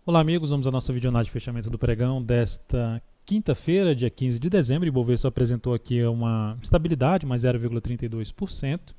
Olá amigos, vamos à nossa videoanálise de fechamento do pregão desta quinta-feira, dia 15 de dezembro. O Ibovespa apresentou aqui uma estabilidade, mais 0,32%.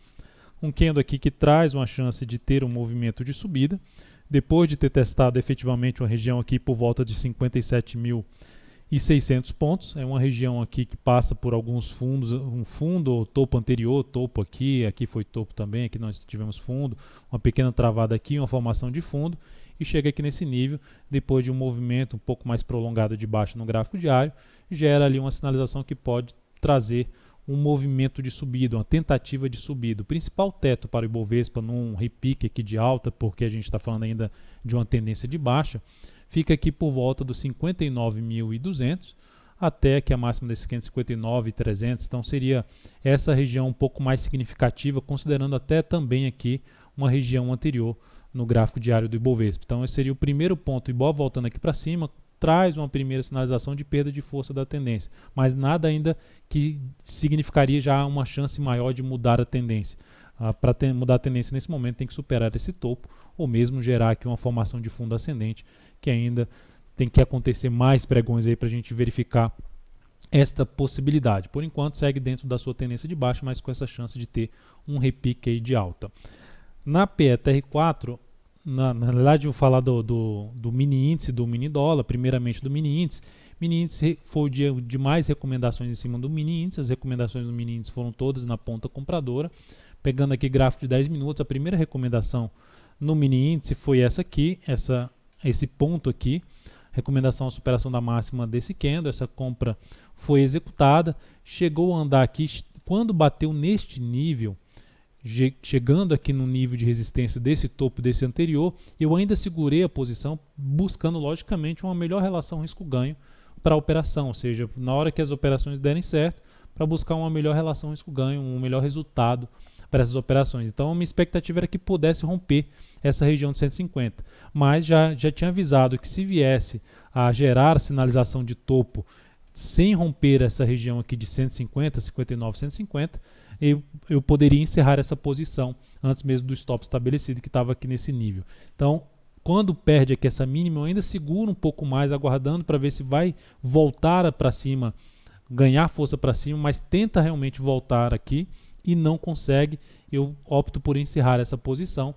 Um candle aqui que traz uma chance de ter um movimento de subida, depois de ter testado efetivamente uma região aqui por volta de 57.600 pontos. É uma região aqui que passa por alguns fundos, um fundo ou topo anterior, topo aqui foi topo também, aqui nós tivemos fundo, uma pequena travada aqui, uma formação de fundo, e chega aqui nesse nível, depois de um movimento um pouco mais prolongado de baixa no gráfico diário, gera ali uma sinalização que pode trazer um movimento de subida, uma tentativa de subida. O principal teto para o Ibovespa num repique aqui de alta, porque a gente está falando ainda de uma tendência de baixa, fica aqui por volta dos 59.200 até aqui a máxima desse 59.300, então seria essa região um pouco mais significativa, considerando até também aqui uma região anterior no gráfico diário do Ibovespa. Então esse seria o primeiro ponto. O Ibovespa voltando aqui para cima traz uma primeira sinalização de perda de força da tendência, mas nada ainda que significaria já uma chance maior de mudar a tendência. Para mudar a tendência nesse momento tem que superar esse topo ou mesmo gerar aqui uma formação de fundo ascendente, que ainda tem que acontecer mais pregões aí para a gente verificar esta possibilidade. Por enquanto segue dentro da sua tendência de baixa, mas com essa chance de ter um repique aí de alta. Na PETR4, na realidade eu vou falar do mini índice, do mini dólar, primeiramente do mini índice. Mini índice foi o dia de mais recomendações em cima do mini índice, as recomendações do mini índice foram todas na ponta compradora. Pegando aqui gráfico de 10 minutos, a primeira recomendação no mini índice foi essa aqui, esse ponto aqui, recomendação à superação da máxima desse candle. Essa compra foi executada, chegou a andar aqui, quando bateu neste nível, chegando aqui no nível de resistência desse topo desse anterior, eu ainda segurei a posição buscando logicamente uma melhor relação risco-ganho para a operação, ou seja, na hora que as operações derem certo, para buscar uma melhor relação risco-ganho, um melhor resultado para essas operações. Então a minha expectativa era que pudesse romper essa região de 150, mas já tinha avisado que se viesse a gerar sinalização de topo sem romper essa região aqui de 150, 59, 150, eu poderia encerrar essa posição antes mesmo do stop estabelecido que estava aqui nesse nível. Então, quando perde aqui essa mínima, eu ainda seguro um pouco mais, aguardando para ver se vai voltar para cima, ganhar força para cima, mas tenta realmente voltar aqui e não consegue. Eu opto por encerrar essa posição,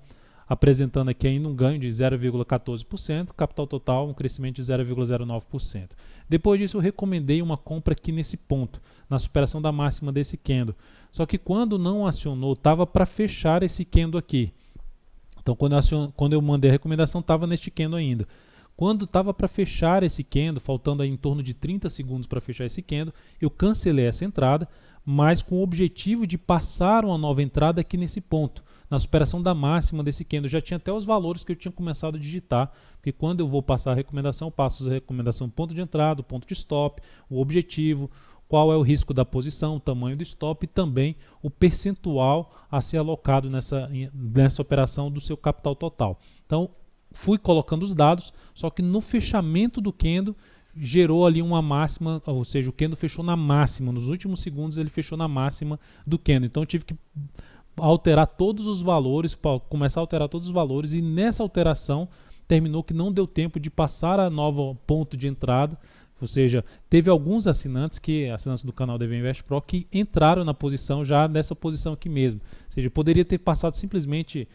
apresentando aqui ainda um ganho de 0,14%, capital total um crescimento de 0,09%. Depois disso eu recomendei uma compra aqui nesse ponto, na superação da máxima desse candle. Só que quando não acionou, estava para fechar esse candle aqui. Então quando eu mandei a recomendação, estava neste candle ainda. Quando estava para fechar esse candle, faltando aí em torno de 30 segundos para fechar esse candle, eu cancelei essa entrada, mas com o objetivo de passar uma nova entrada aqui nesse ponto, na superação da máxima desse candle. Já tinha até os valores que eu tinha começado a digitar, porque quando eu vou passar a recomendação, eu passo a recomendação ponto de entrada, ponto de stop, o objetivo, qual é o risco da posição, o tamanho do stop e também o percentual a ser alocado nessa operação do seu capital total. Então, fui colocando os dados, só que no fechamento do candle gerou ali uma máxima, ou seja, o candle fechou na máxima, nos últimos segundos ele fechou na máxima do candle. Então eu tive que alterar todos os valores, começar a alterar todos os valores, e nessa alteração terminou que não deu tempo de passar a nova ponto de entrada. Ou seja, teve alguns assinantes do canal DV Invest Pro que entraram na posição já nessa posição aqui mesmo. Ou seja, poderia ter passado simplesmente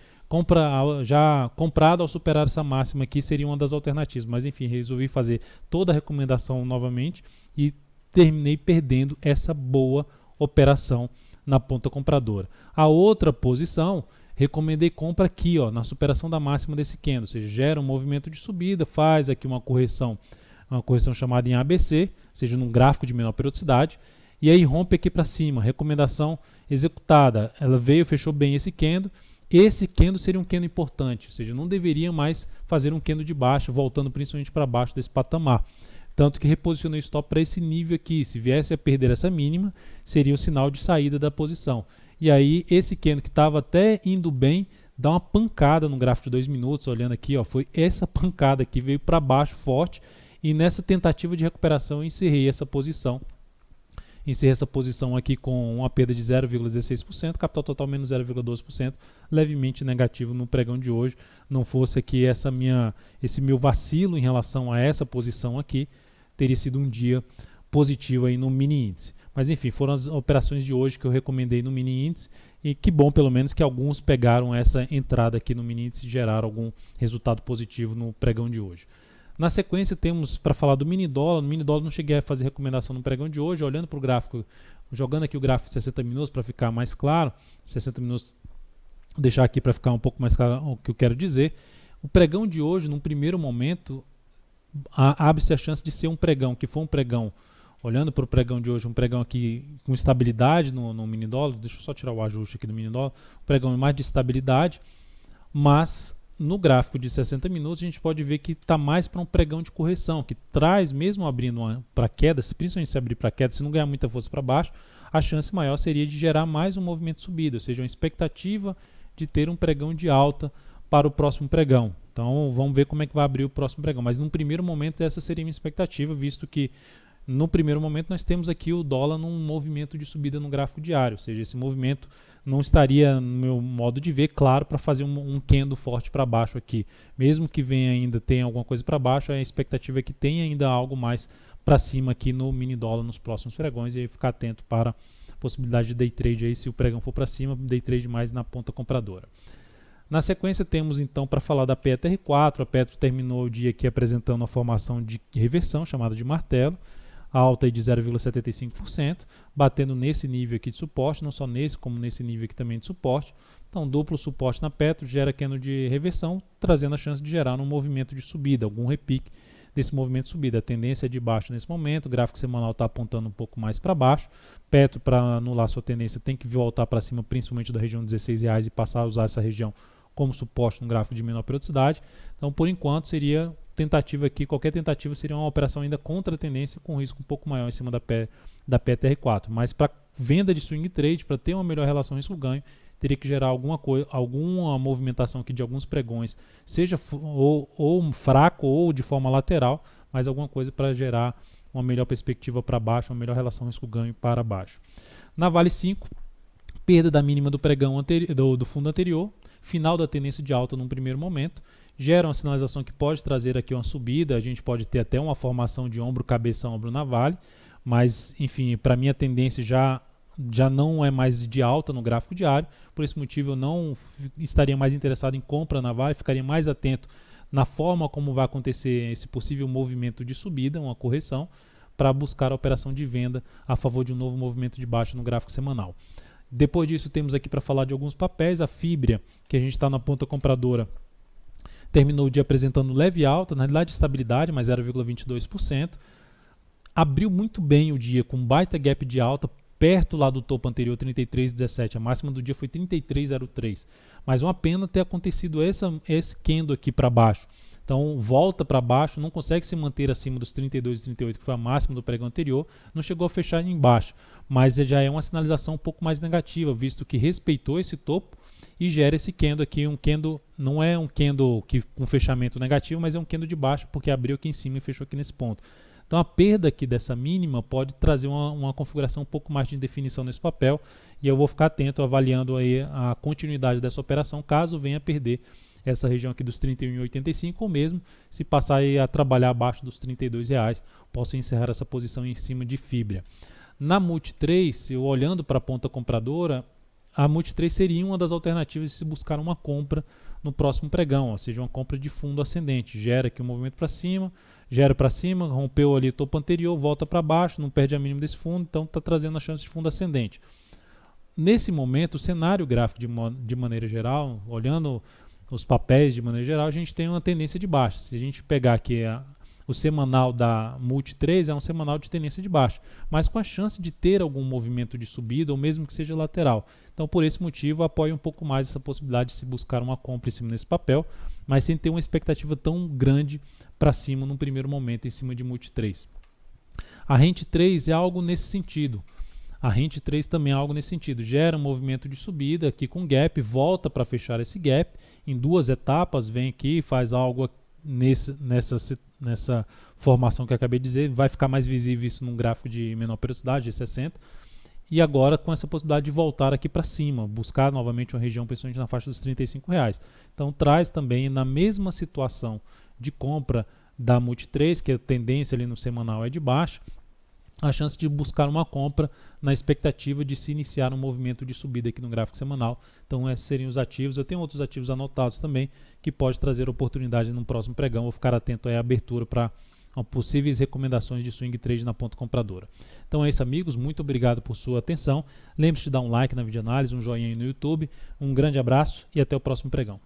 já comprado ao superar essa máxima aqui, seria uma das alternativas. Mas enfim, resolvi fazer toda a recomendação novamente e terminei perdendo essa boa operação na ponta compradora. A outra posição, recomendei compra aqui, na superação da máxima desse candle, ou seja, gera um movimento de subida, faz aqui uma correção chamada em ABC, ou seja, num gráfico de menor periodicidade, e aí rompe aqui para cima, recomendação executada, ela veio, fechou bem esse candle. Esse candle seria um candle importante, ou seja, não deveria mais fazer um candle de baixa, voltando principalmente para baixo desse patamar. Tanto que reposicionei o stop para esse nível aqui. Se viesse a perder essa mínima, seria o sinal de saída da posição. E aí, esse candle que estava até indo bem, dá uma pancada no gráfico de 2 minutos, olhando aqui, foi essa pancada que veio para baixo forte, e nessa tentativa de recuperação eu encerrei essa posição encerrei essa posição aqui com uma perda de 0,16%, capital total menos 0,12%, levemente negativo no pregão de hoje. Não fosse aqui esse meu vacilo em relação a essa posição aqui, teria sido um dia positivo aí no mini índice. Mas enfim, foram as operações de hoje que eu recomendei no mini índice, e que bom pelo menos que alguns pegaram essa entrada aqui no mini índice e geraram algum resultado positivo no pregão de hoje. Na sequência temos para falar do mini dólar. No mini dólar não cheguei a fazer recomendação no pregão de hoje, olhando para o gráfico, jogando aqui o gráfico de 60 minutos para ficar mais claro, 60 minutos, deixar aqui para ficar um pouco mais claro o que eu quero dizer. O pregão de hoje, num primeiro momento, abre-se a chance de ser um pregão, que for um pregão, olhando para o pregão de hoje, um pregão aqui com estabilidade no mini dólar. Deixa eu só tirar o ajuste aqui do mini dólar, um pregão mais de estabilidade, mas no gráfico de 60 minutos a gente pode ver que está mais para um pregão de correção, que traz, mesmo abrindo para queda, principalmente se abrir para queda, se não ganhar muita força para baixo, a chance maior seria de gerar mais um movimento de subida, ou seja, uma expectativa de ter um pregão de alta para o próximo pregão. Então vamos ver como é que vai abrir o próximo pregão, mas num primeiro momento essa seria a minha expectativa, visto que no primeiro momento nós temos aqui o dólar num movimento de subida no gráfico diário, ou seja, esse movimento não estaria, no meu modo de ver, claro, para fazer um candle forte para baixo aqui. Mesmo que venha ainda, tenha alguma coisa para baixo, a expectativa é que tenha ainda algo mais para cima aqui no mini dólar nos próximos pregões, e aí ficar atento para a possibilidade de day trade aí, se o pregão for para cima, day trade mais na ponta compradora. Na sequência temos então para falar da PetroR4. A Petro terminou o dia aqui apresentando a formação de reversão, chamada de martelo, alta de 0,75%, batendo nesse nível aqui de suporte, não só nesse, como nesse nível aqui também de suporte. Então, duplo suporte na Petro gera candle de reversão, trazendo a chance de gerar um movimento de subida, algum repique desse movimento de subida. A tendência é de baixo nesse momento, o gráfico semanal está apontando um pouco mais para baixo. Petro, para anular sua tendência, tem que voltar para cima, principalmente da região de R$16, e passar a usar essa região como suporte no gráfico de menor periodicidade. Então, por enquanto, seria tentativa aqui, qualquer tentativa seria uma operação ainda contra a tendência, com risco um pouco maior em cima da PetroR4. Mas para venda de swing trade, para ter uma melhor relação risco-ganho, teria que gerar alguma movimentação aqui de alguns pregões, seja ou fraco ou de forma lateral, mas alguma coisa para gerar uma melhor perspectiva para baixo, uma melhor relação risco-ganho para baixo. Na Vale 5, perda da mínima do pregão do fundo anterior, final da tendência de alta num primeiro momento, gera uma sinalização que pode trazer aqui uma subida, a gente pode ter até uma formação de ombro, cabeça, ombro na Vale, mas enfim, para mim a tendência já não é mais de alta no gráfico diário, por esse motivo eu não estaria mais interessado em compra na Vale, ficaria mais atento na forma como vai acontecer esse possível movimento de subida, uma correção, para buscar a operação de venda a favor de um novo movimento de baixa no gráfico semanal. Depois disso temos aqui para falar de alguns papéis. A Fibria, que a gente está na ponta compradora, terminou o dia apresentando leve alta, na realidade estabilidade, mas 0,22%. Abriu muito bem o dia com baita gap de alta, perto lá do topo anterior, 33,17. A máxima do dia foi 33,03. Mas uma pena ter acontecido esse candle aqui para baixo. Então volta para baixo, não consegue se manter acima dos 32,38, que foi a máxima do pregão anterior, não chegou a fechar em baixo, mas já é uma sinalização um pouco mais negativa, visto que respeitou esse topo e gera esse candle aqui. Um candle, não é um candle com fechamento negativo, mas é um candle de baixo, porque abriu aqui em cima e fechou aqui nesse ponto. Então a perda aqui dessa mínima pode trazer uma configuração um pouco mais de indefinição nesse papel, e eu vou ficar atento avaliando aí a continuidade dessa operação, caso venha a perder essa região aqui dos R$ 31,85, ou mesmo se passar a trabalhar abaixo dos R$ 32,00, posso encerrar essa posição em cima de Fibria. Na Multi3, eu olhando para a ponta compradora, a Multi3 seria uma das alternativas de se buscar uma compra no próximo pregão, ou seja, uma compra de fundo ascendente. Gera aqui um movimento para cima, gera para cima, rompeu ali o topo anterior, volta para baixo, não perde a mínima desse fundo, então está trazendo a chance de fundo ascendente. Nesse momento, o cenário gráfico de maneira geral, olhando os papéis de maneira geral, a gente tem uma tendência de baixa. Se a gente pegar aqui o semanal da Multi3, é um semanal de tendência de baixa, mas com a chance de ter algum movimento de subida, ou mesmo que seja lateral. Então, por esse motivo, apoio um pouco mais essa possibilidade de se buscar uma compra em cima desse papel, mas sem ter uma expectativa tão grande para cima num primeiro momento em cima de Multi3. A Rente 3 é algo nesse sentido. A Rente 3 também é algo nesse sentido, gera um movimento de subida aqui com gap, volta para fechar esse gap em duas etapas, vem aqui, faz algo nessa formação que eu acabei de dizer. Vai ficar mais visível isso num gráfico de menor periodicidade, de 60. E agora com essa possibilidade de voltar aqui para cima, buscar novamente uma região principalmente na faixa dos R$35. Então traz também na mesma situação de compra da Multi3, que a tendência ali no semanal é de baixa, a chance de buscar uma compra na expectativa de se iniciar um movimento de subida aqui no gráfico semanal. Então esses seriam os ativos. Eu tenho outros ativos anotados também que pode trazer oportunidade no próximo pregão. Vou ficar atento aí à abertura para possíveis recomendações de swing trade na ponta compradora. Então é isso, amigos, muito obrigado por sua atenção. Lembre-se de dar um like na videoanálise, um joinha aí no YouTube. Um grande abraço e até o próximo pregão.